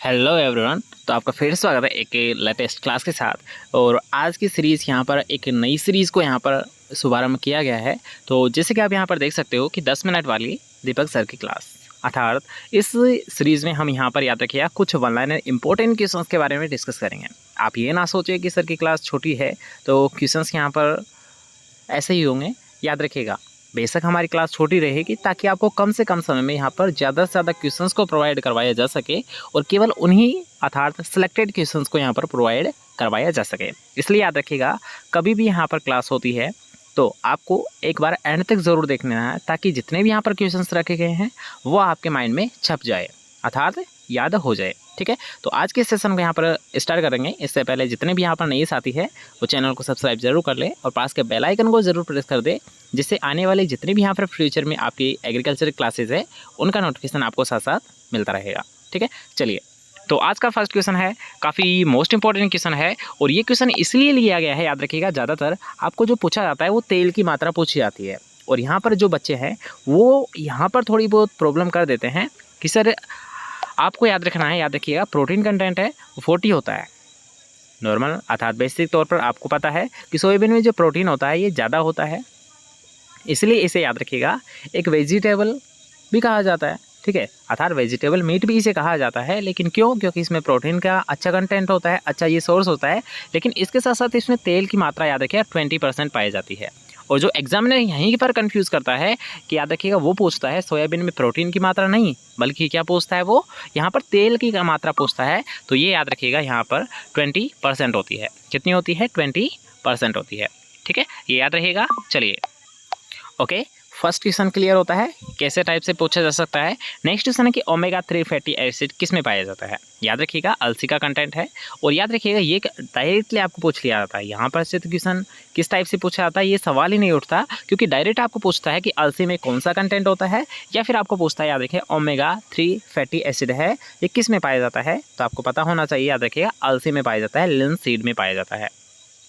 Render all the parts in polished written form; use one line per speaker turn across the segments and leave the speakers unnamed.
Hello everyone. तो आपका फिर स्वागत है एक लेटेस्ट क्लास के साथ। और आज की सीरीज़ यहाँ पर एक नई सीरीज़ को यहाँ पर शुभारंभ किया गया है। तो जैसे कि आप यहाँ पर देख सकते हो कि 10 मिनट वाली दीपक सर की क्लास, अर्थात इस सीरीज़ में हम यहाँ पर याद रखिएगा कुछ वन लाइनर इंपॉर्टेंट क्वेश्चंस के बारे में डिस्कस करेंगे। आप ये ना सोचिए कि सर की क्लास छोटी है तो क्वेश्चंस यहाँ पर ऐसे ही होंगे। याद रखिएगा, बेशक हमारी क्लास छोटी रहेगी ताकि आपको कम से कम समय में यहाँ पर ज़्यादा से ज़्यादा क्वेश्चंस को प्रोवाइड करवाया जा सके और केवल उन्हीं अर्थात सिलेक्टेड क्वेश्चंस को यहाँ पर प्रोवाइड करवाया जा सके। इसलिए याद रखिएगा, कभी भी यहाँ पर क्लास होती है तो आपको एक बार एंड तक ज़रूर देखना है ताकि जितने भी यहाँ पर क्वेश्चंस रखे गए हैं वो आपके माइंड में छप जाए अर्थात याद हो जाए। ठीक है, तो आज के सेशन को यहाँ पर स्टार्ट करेंगे। इससे पहले जितने भी यहाँ पर नई साथी है वो चैनल को सब्सक्राइब जरूर कर ले और पास के बेल आइकन को जरूर प्रेस कर दे, जिससे आने वाली जितनी भी यहाँ पर फ्यूचर में आपकी एग्रीकल्चर क्लासेस है उनका नोटिफिकेशन आपको साथ साथ मिलता रहेगा। ठीक है, चलिए तो आज का फर्स्ट क्वेश्चन है, काफ़ी मोस्ट इंपॉर्टेंट क्वेश्चन है और ये क्वेश्चन इसलिए लिया गया है, याद रखिएगा ज़्यादातर आपको जो पूछा जाता है वो तेल की मात्रा पूछी जाती है और यहाँ पर जो बच्चे हैं वो यहाँ पर थोड़ी बहुत प्रॉब्लम कर देते हैं कि सर आपको याद रखना है, याद रखिएगा प्रोटीन कंटेंट है वो 40 होता है नॉर्मल, अर्थात बेसिक तौर पर आपको पता है कि सोयाबीन में जो प्रोटीन होता है ये ज़्यादा होता है, इसलिए इसे याद रखिएगा एक वेजिटेबल भी कहा जाता है। ठीक है, अर्थात वेजिटेबल मीट भी इसे कहा जाता है। लेकिन क्यों? क्योंकि इसमें प्रोटीन का अच्छा कंटेंट होता है, अच्छा ये सोर्स होता है। लेकिन इसके साथ साथ इसमें तेल की मात्रा याद रखिएगा 20% पाई जाती है। और जो एग्जामिनर यहीं पर कंफ्यूज करता है कि याद रखिएगा वो पूछता है सोयाबीन में प्रोटीन की मात्रा नहीं बल्कि क्या पूछता है, वो यहाँ पर तेल की मात्रा पूछता है। तो ये याद रखिएगा यहाँ पर 20% होती है। कितनी होती है? 20% होती है। ठीक है, ये याद रहिएगा। चलिए ओके, फर्स्ट क्वेश्चन क्लियर होता है कैसे टाइप से पूछा जा सकता है। नेक्स्ट क्वेश्चन है कि ओमेगा 3 फैटी एसिड किस में पाया जाता है। याद रखिएगा अलसी का कंटेंट है और याद रखिएगा ये डायरेक्टली आपको पूछ लिया जाता है। यहाँ पर से तो क्वेश्चन किस टाइप से पूछा जाता है ये सवाल ही नहीं उठता, क्योंकि डायरेक्ट आपको पूछता है कि अलसी में कौन सा कंटेंट होता है, या फिर आपको पूछता है याद रखिए ओमेगा 3 फैटी एसिड है ये किस में पाया जाता है। तो आपको पता होना चाहिए, याद रखिएगा अलसी में पाया जाता है, लिनसीड में पाया जाता है।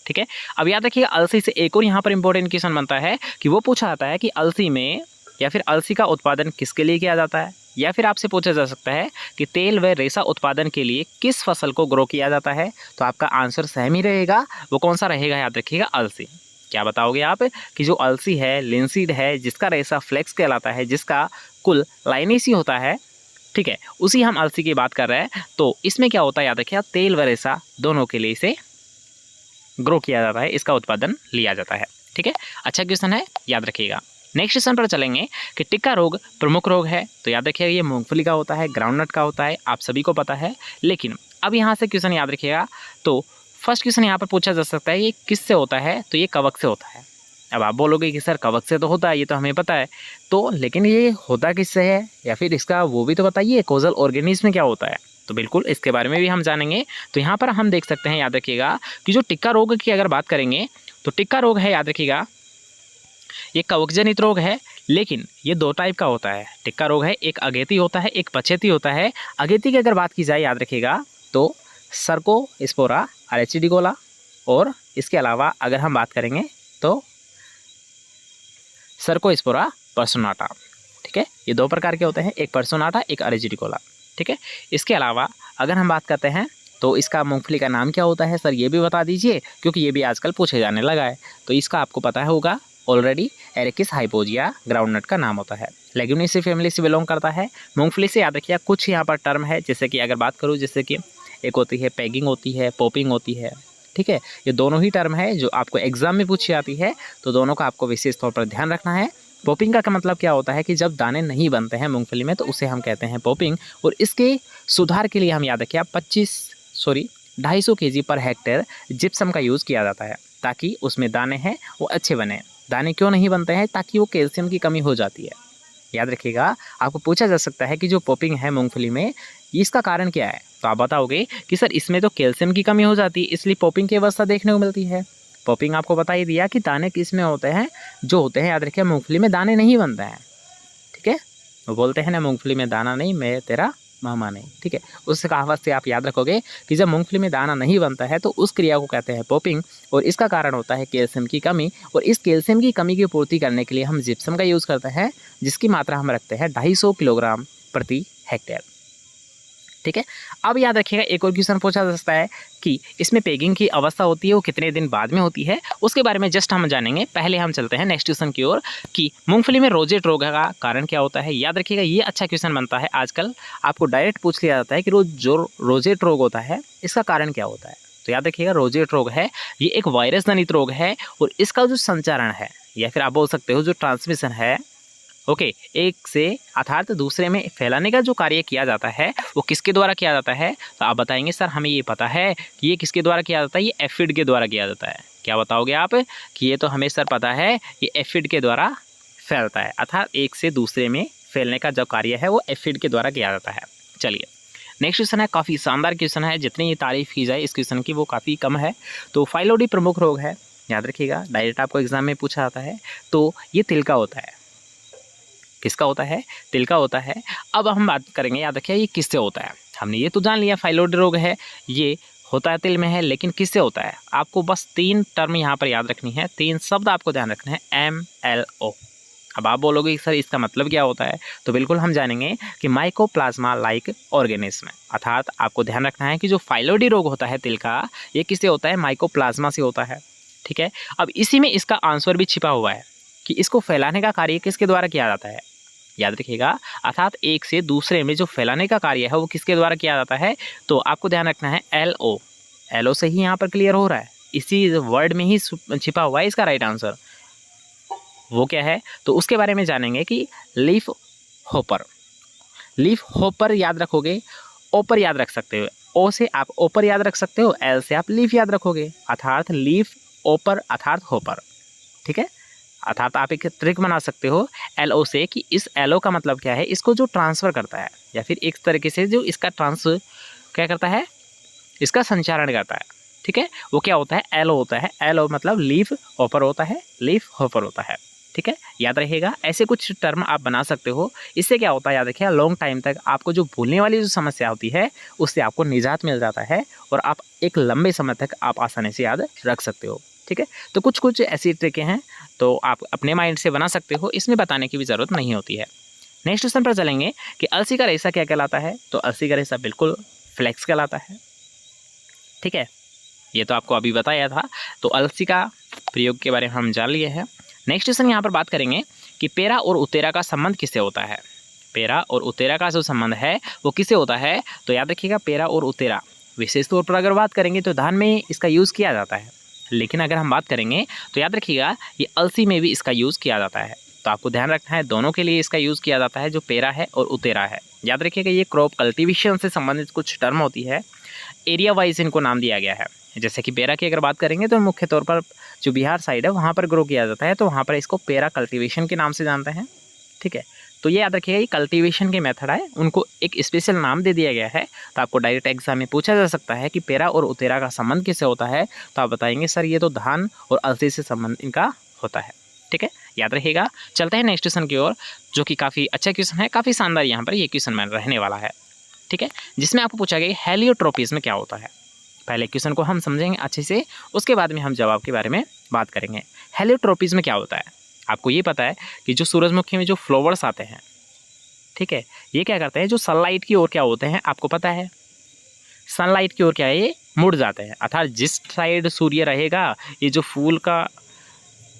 ठीक है, अब याद रखिएगा अलसी से एक और यहाँ पर इंपॉर्टेंट क्वेश्चन बनता है कि वो पूछा जाता है कि अलसी में या फिर अलसी का उत्पादन किसके लिए किया जाता है, या फिर आपसे पूछा जा सकता है कि तेल व रेशा उत्पादन के लिए किस फसल को ग्रो किया जाता है। तो आपका आंसर सेम ही रहेगा, वो कौन सा रहेगा? याद रखिएगा अलसी। क्या बताओगे आप कि जो अलसी है, लिनसीड है, जिसका रेशा फ्लेक्स कहलाता है, जिसका कुल लाइनेसी होता है, ठीक है, उसी हम अलसी की बात कर रहे हैं। तो इसमें क्या होता है? याद रखिएगा तेल व रेशा दोनों के लिए इसे ग्रो किया जाता है, इसका उत्पादन लिया जाता है। ठीक है, अच्छा क्वेश्चन है, याद रखिएगा। नेक्स्ट क्वेश्चन पर चलेंगे कि टिक्का रोग प्रमुख रोग है। तो याद रखिएगा ये मूंगफली का होता है, ग्राउंडनट का होता है, आप सभी को पता है। लेकिन अब यहाँ से क्वेश्चन याद रखिएगा, तो फर्स्ट क्वेश्चन यहाँ पर पूछा जा सकता है ये किससे होता है। तो ये कवक से होता है। अब आप बोलोगे कि सर कवक से तो होता है, ये तो हमें पता है, तो लेकिन ये होता किससे है, या फिर इसका वो भी तो बताइए कोजल ऑर्गेनिज्म में क्या होता है। तो बिल्कुल इसके बारे में भी हम जानेंगे। तो यहाँ पर हम देख सकते हैं, याद रखिएगा कि जो टिक्का रोग की अगर बात करेंगे तो टिक्का रोग है, याद रखिएगा ये कवकजनित रोग है। लेकिन ये दो टाइप का होता है। टिक्का रोग है, एक अगेती होता है, एक पछेती होता है। अगेती की अगर बात की जाए, याद रखिएगा तो सर्कोस्पोरा अरेचिडिकोला, और इसके अलावा अगर हम बात करेंगे तो सर्कोस्पोरा पर्सोनाटा। ठीक है, ये दो प्रकार के होते हैं, एक पर्सोनाटा, एक अरेचिडिकोला। ठीक है, इसके अलावा अगर हम बात करते हैं तो इसका मूंगफली का नाम क्या होता है सर, ये भी बता दीजिए, क्योंकि ये भी आजकल पूछे जाने लगा है। तो इसका आपको पता होगा ऑलरेडी, एरिकिस हाइपोजिया ग्राउंडनट का नाम होता है। लेग्यूमिनेसी फैमिली से बिलोंग करता है। मूंगफली से याद रखिए कुछ यहाँ पर टर्म है, जैसे कि अगर बात करूँ, जैसे कि एक होती है पैगिंग होती है, पॉपिंग होती है। ठीक है, ये दोनों ही टर्म है जो आपको एग्जाम में पूछी जाती है, तो दोनों का आपको विशेष तौर पर ध्यान रखना है। पॉपिंग का मतलब क्या होता है कि जब दाने नहीं बनते हैं मूंगफली में तो उसे हम कहते हैं पॉपिंग, और इसके सुधार के लिए हम याद रखिए 250 kg पर हेक्टेयर जिप्सम का यूज़ किया जाता है, ताकि उसमें दाने हैं वो अच्छे बने। दाने क्यों नहीं बनते हैं? ताकि वो कैल्शियम की कमी हो जाती है। याद रखिएगा, आपको पूछा जा सकता है कि जो पॉपिंग है मूंगफली में इसका कारण क्या है। तो आप बताओगे कि सर इसमें तो कैल्शियम की कमी हो जाती है, इसलिए पॉपिंग की अवस्था देखने को मिलती है। पॉपिंग आपको बता ही दिया कि दाने किस में होते हैं, जो होते हैं, याद रखिए मूंगफली में दाने नहीं बनते हैं। ठीक है, वो बोलते हैं ना मूंगफली में दाना नहीं, मैं तेरा मामा नहीं। ठीक है, उस कहावत से आप याद रखोगे कि जब मूंगफली में दाना नहीं बनता है तो उस क्रिया को कहते हैं पॉपिंग, और इसका कारण होता है कैल्शियम की कमी। और इस कैल्शियम की कमी की पूर्ति करने के लिए हम जिप्सम का यूज़ करते हैं, जिसकी मात्रा हम रखते हैं 250 किलोग्राम प्रति हेक्टेयर। ठीक है। अब याद रखिएगा एक और क्वेश्चन पूछा जा सकता है कि इसमें पेगिंग की अवस्था होती है वो कितने दिन बाद में होती है, उसके बारे में जस्ट हम जानेंगे। पहले हम चलते हैं नेक्स्ट क्वेश्चन की ओर कि मूंगफली में रोजेट रोग का कारण क्या होता है। याद रखिएगा ये अच्छा क्वेश्चन बनता है, आजकल आपको डायरेक्ट पूछ लिया जाता है कि जो रोजेट रोग होता है इसका कारण क्या होता है। तो याद रखिएगा रोजेट रोग है ये एक वायरस जनित रोग है और इसका जो संचारण है या फिर आप बोल सकते हो जो ट्रांसमिशन है, ओके, एक से अर्थात दूसरे में फैलाने का जो कार्य किया जाता है वो किसके द्वारा किया जाता है। तो आप बताएंगे सर हमें ये पता है कि ये किसके द्वारा किया जाता है, ये एफिड के द्वारा किया जाता है। क्या बताओगे आप कि ये तो हमें सर पता है ये एफिड के द्वारा फैलता है, अर्थात एक से दूसरे में फैलने का जो कार्य है वो एफिड के द्वारा किया जाता है। चलिए नेक्स्ट क्वेश्चन है, काफ़ी शानदार क्वेश्चन है, जितनी ये तारीफ की जाए इस क्वेश्चन की वो काफ़ी कम है। तो फाइलोडी प्रमुख रोग है, याद रखिएगा डायरेक्ट आपको एग्जाम में पूछा जाता है। तो ये तिल का होता है, किसका होता है, तिल का होता है। अब हम बात करेंगे, याद रखिए ये किससे होता है। हमने ये तो जान लिया फाइलोडी रोग है ये होता है तिल में है, लेकिन किससे होता है आपको बस 3 टर्म यहाँ पर याद रखनी है, 3 शब्द आपको ध्यान रखने हैं, MLO। अब आप बोलोगे सर इसका मतलब क्या होता है, तो बिल्कुल हम जानेंगे कि माइकोप्लाज्मा लाइक ऑर्गेनिज्म, अर्थात आपको ध्यान रखना है कि जो फाइलोडी रोग होता है तिल का ये किससे होता है, माइकोप्लाज्मा से होता है। ठीक है, अब इसी में इसका आंसर भी छिपा हुआ है कि इसको फैलाने का कार्य किसके द्वारा किया जाता है। याद रखिएगा अर्थात एक से दूसरे में जो फैलाने का कार्य है वो किसके द्वारा किया जाता है। तो आपको ध्यान रखना है LO से ही यहाँ पर क्लियर हो रहा है, इसी वर्ड में ही छिपा हुआ है इसका राइट आंसर। वो क्या है तो उसके बारे में जानेंगे कि लीफ होपर याद रखोगे, ओपर याद रख सकते हो, ओ से आप ओपर याद रख सकते हो, एल से आप लीफ याद रखोगे, अर्थात लीफ ओपर अर्थात होपर। ठीक है, अर्थात आप एक ट्रिक बना सकते हो LO से कि इस LO का मतलब क्या है, इसको जो ट्रांसफ़र करता है या फिर एक तरीके से जो इसका क्या करता है, इसका संचारण करता है। ठीक है, वो क्या होता है, LO होता है। LO मतलब लीफ ओपर होता है, लीफ होपर होता है। ठीक है, याद रहेगा ऐसे कुछ टर्म आप बना सकते हो। इससे क्या होता है याद रखिए लॉन्ग टाइम तक आपको जो भूलने वाली जो समस्या होती है उससे आपको निजात मिल जाता है और आप एक लंबे समय तक आप आसानी से याद रख सकते हो। ठीक है, तो कुछ ऐसी ट्रिकें हैं तो आप अपने माइंड से बना सकते हो, इसमें बताने की भी ज़रूरत नहीं होती है। नेक्स्ट क्वेश्चन पर चलेंगे कि अलसी का रेशा क्या कहलाता है। तो अलसी का रेशा बिल्कुल फ्लेक्स कहलाता है। ठीक है, ये तो आपको अभी बताया था। तो अलसी का प्रयोग के बारे में हम जान लिए हैं। नेक्स्ट क्वेश्चन यहाँ पर बात करेंगे कि पेरा और उतेरा का संबंध किससे होता है। पेरा और उतेरा का जो संबंध है वो किससे होता है। तो याद रखिएगा पेरा और उतेरा विशेष तौर पर अगर बात करेंगे तो धान में इसका यूज़ किया जाता है, लेकिन अगर हम बात करेंगे तो याद रखिएगा ये अलसी में भी इसका यूज़ किया जाता है। तो आपको ध्यान रखना है दोनों के लिए इसका यूज़ किया जाता है, जो पेरा है और उतेरा है। याद रखिएगा ये क्रॉप कल्टीवेशन से संबंधित कुछ टर्म होती है, एरिया वाइज इनको नाम दिया गया है। जैसे कि पेरा की अगर बात करेंगे तो मुख्य तौर पर जो बिहार साइड है वहाँ पर ग्रो किया जाता है, तो वहाँ पर इसको पेरा कल्टीवेशन के नाम से जानते हैं। ठीक है, तो ये याद रखिएगा ये कल्टीवेशन के मेथड है, उनको एक स्पेशल नाम दे दिया गया है। तो आपको डायरेक्ट एग्जाम में पूछा जा सकता है कि पेरा और उतेरा का संबंध किससे होता है, तो आप बताएंगे सर ये तो धान और अलसी से संबंध इनका होता है। ठीक है, याद रखिएगा। चलते हैं नेक्स्ट क्वेश्चन की ओर, जो कि काफ़ी अच्छा क्वेश्चन है, काफ़ी शानदार यहाँ पर ये क्वेश्चन में रहने वाला है। ठीक है, जिसमें आपको पूछा गया हेलियोट्रोपिज्म क्या होता है। पहले क्वेश्चन को हम समझेंगे अच्छे से, उसके बाद में हम जवाब के बारे में बात करेंगे। हेलियोट्रोपिज्म क्या होता है, आपको ये पता है कि जो सूरजमुखी में जो फ्लावर्स आते हैं, ठीक है, ये क्या करते हैं, जो सनलाइट की ओर क्या होते हैं आपको पता है, सनलाइट की ओर क्या है ये मुड़ जाते हैं। अर्थात जिस साइड सूर्य रहेगा ये जो फूल का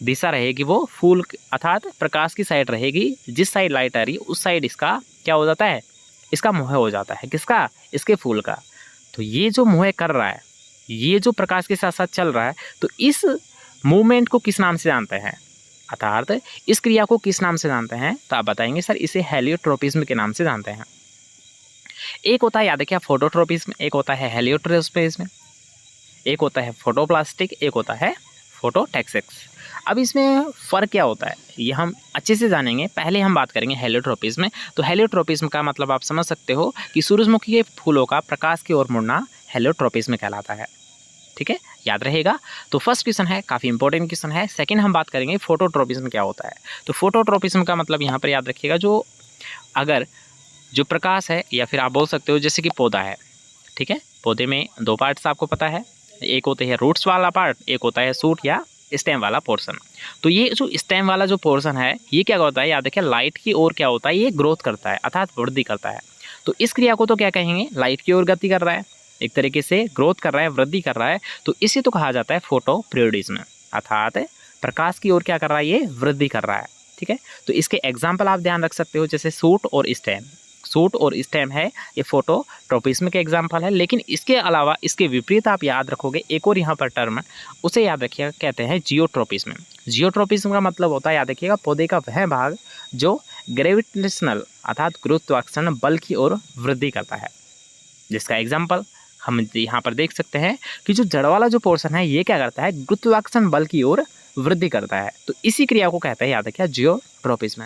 दिशा रहेगी वो फूल अर्थात प्रकाश की साइड रहेगी, जिस साइड लाइट आ रही है उस साइड इसका क्या हो जाता है, इसका मुँह हो जाता है। किसका, इसके फूल का। तो ये जो मुँह कर रहा है, ये जो प्रकाश के साथ साथ चल रहा है, तो इस मूवमेंट को किस नाम से जानते हैं, अर्थात इस क्रिया को किस नाम से जानते हैं। तो आप बताएंगे सर इसे हेलियोट्रोपिज्म के नाम से जानते हैं। एक होता है याद रखिए फोटोट्रोपिज्म, एक होता है हेलियोट्रोपिज्म, एक होता है फोटोप्लास्टिक, एक होता है फोटोटैक्सिक्स। अब इसमें फ़र्क क्या होता है ये हम अच्छे से जानेंगे। पहले हम बात करेंगे हेलियोट्रोपिज्म। तो हेलियोट्रोपिज्म का मतलब आप समझ सकते हो कि सूरजमुखी के फूलों का प्रकाश की ओर मुड़ना हेलियोट्रोपिज्म कहलाता है। ठीक है, याद रहेगा। तो फर्स्ट क्वेश्चन है, काफ़ी इंपॉर्टेंट क्वेश्चन है। सेकंड हम बात करेंगे फोटोट्रोपिज्म क्या होता है। तो फोटोट्रोपिज्म का मतलब यहाँ पर याद रखिएगा जो अगर जो प्रकाश है या फिर आप बोल सकते हो जैसे कि पौधा है, ठीक है, पौधे में 2 पार्ट्स आपको पता है, एक होते हैं रूट्स वाला पार्ट, एक होता है सूट या स्टेम वाला पोर्शन। तो ये जो स्टेम वाला जो पोर्शन है ये क्या होता है याद रखिए लाइट की ओर क्या होता है, ये ग्रोथ करता है अर्थात वृद्धि करता है। तो इस क्रिया को तो क्या कहेंगे, लाइट की ओर गति कर रहा है, एक तरीके से ग्रोथ कर रहा है, वृद्धि कर रहा है, तो इसे तो कहा जाता है फोटो पीरियडिज्म, अर्थात प्रकाश की ओर क्या कर रहा है, ये वृद्धि कर रहा है। ठीक है, तो इसके एग्जाम्पल आप ध्यान रख सकते हो, जैसे सूट और स्टेम। सूट और स्टेम है, ये फोटोट्रोपिज्म के एग्जाम्पल है। लेकिन इसके अलावा इसके विपरीत आप याद रखोगे एक और यहाँ पर टर्म, उसे याद रखिएगा, कहते हैं जियोट्रोपिज्म। जियोट्रोपिज्म का मतलब होता है, याद रखिएगा, पौधे का वह भाग जो ग्रेविटेशनल अर्थात गुरुत्वाकर्षण बल की ओर वृद्धि करता है। जिसका एग्जाम्पल हम यहाँ पर देख सकते हैं कि जो जड़ वाला जो पोर्शन है ये क्या करता है, गुरुत्वाकर्षण बल की ओर वृद्धि करता है। तो इसी क्रिया को कहते हैं, याद रखिए, जियोट्रोपिज्म।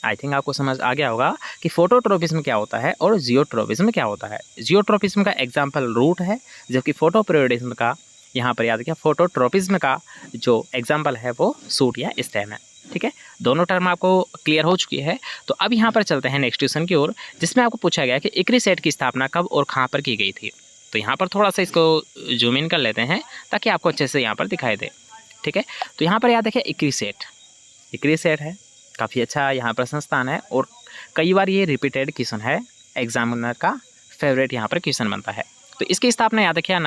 आई थिंक आपको समझ आ गया होगा कि फोटोट्रोपिज्म क्या होता है और जियोट्रोपिज्म क्या होता है। जियोट्रोपिज्म का एग्जाम्पल रूट है, जबकि फोटोपीरियडिज्म का यहाँ पर याद रखिए, फोटोट्रोपिज्म का जो एग्जाम्पल है वो सूट या स्टेम है। ठीक है, दोनों टर्म आपको क्लियर हो चुकी है। तो अब यहाँ पर चलते हैं नेक्स्ट क्वेश्चन की ओर, जिसमें आपको पूछा गया कि इक्रिसेट की स्थापना कब और कहाँ पर की गई थी। तो यहाँ पर थोड़ा सा इसको जूम इन कर लेते हैं ताकि आपको अच्छे से यहाँ पर दिखाई दे। ठीक है, तो यहाँ पर याद रखिए इक्रिसेट है, काफ़ी अच्छा यहाँ पर संस्थान है और कई बार ये रिपीटेड क्वेश्चन है, एग्जामिनर का फेवरेट यहाँ पर क्वेश्चन बनता है। तो इसकी स्थापना याद रखिए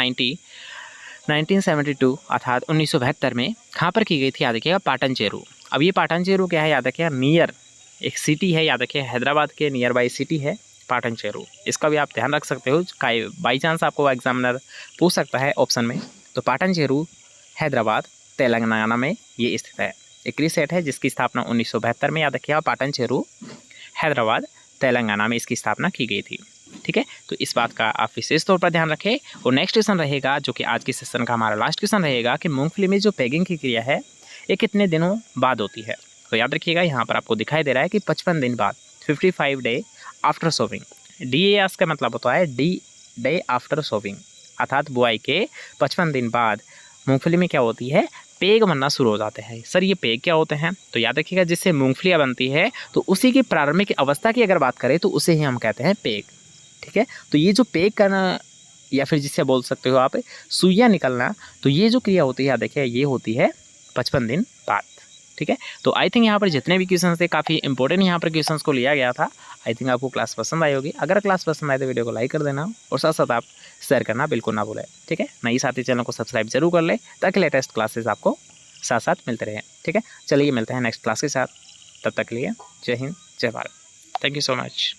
1972 अर्थात 1972 में कहाँ पर की गई थी, याद रखिएगा, पाटनचेरू। अब ये पाटनचेरू क्या है, याद रखिएगा, नियर एक सिटी है, याद रखिए, हैदराबाद के नियर बाई सिटी है पाटनचेरू। इसका भी आप ध्यान रख सकते हो, बाई चांस आपको एग्जामिनर पूछ सकता है ऑप्शन में। तो पाटनचेरू हैदराबाद तेलंगाना में ये स्थित है। इक्रिसेट है जिसकी स्थापना 1972 में, याद रखिएगा, पाटनचेरू हैदराबाद तेलंगाना में इसकी स्थापना की गई थी। ठीक है, तो इस बात का आप विशेष तौर पर ध्यान रखें। और नेक्स्ट क्वेश्चन रहेगा, जो कि आज के सेशन का हमारा लास्ट क्वेश्चन रहेगा, कि मूंगफली में जो पेगिंग की क्रिया है ये कितने दिनों बाद होती है। तो याद रखिएगा, यहाँ पर आपको दिखाई दे रहा है कि 55 दिन बाद, 55 डे आफ्टर सोविंग। DAS का मतलब होता है डे आफ्टर सोविंग, अर्थात बुआई के 55 दिन बाद मूंगफली में क्या होती है, पेग बनना शुरू हो जाते हैं। सर ये पेग क्या होते हैं, तो याद रखिएगा, जिससे मूंगफलियाँ बनती है तो उसी की प्रारंभिक अवस्था की अगर बात करें तो उसे ही हम कहते हैं पेग। ठीक है, तो ये जो पेग करना या फिर जिससे बोल सकते हो आप सुइयाँ निकलना, तो ये जो क्रिया होती है, याद रखिए, ये होती है 55 दिन बाद। ठीक है, तो आई थिंक यहाँ पर जितने भी क्वेश्चन थे काफ़ी इंपॉर्टेंट यहाँ पर क्वेश्चंस को लिया गया था। आई थिंक आपको क्लास पसंद आई होगी। अगर क्लास पसंद आए तो वीडियो को लाइक कर देना और साथ साथ आप शेयर करना बिल्कुल ना भूलें। ठीक है, नई साथी चैनल को सब्सक्राइब जरूर कर ले ताकि लेटेस्ट क्लासेस आपको साथ साथ मिलते रहें। ठीक है, चलिए मिलते हैं नेक्स्ट क्लास के साथ, तब तक के लिए जय हिंद जय Bharat. Thank you so much.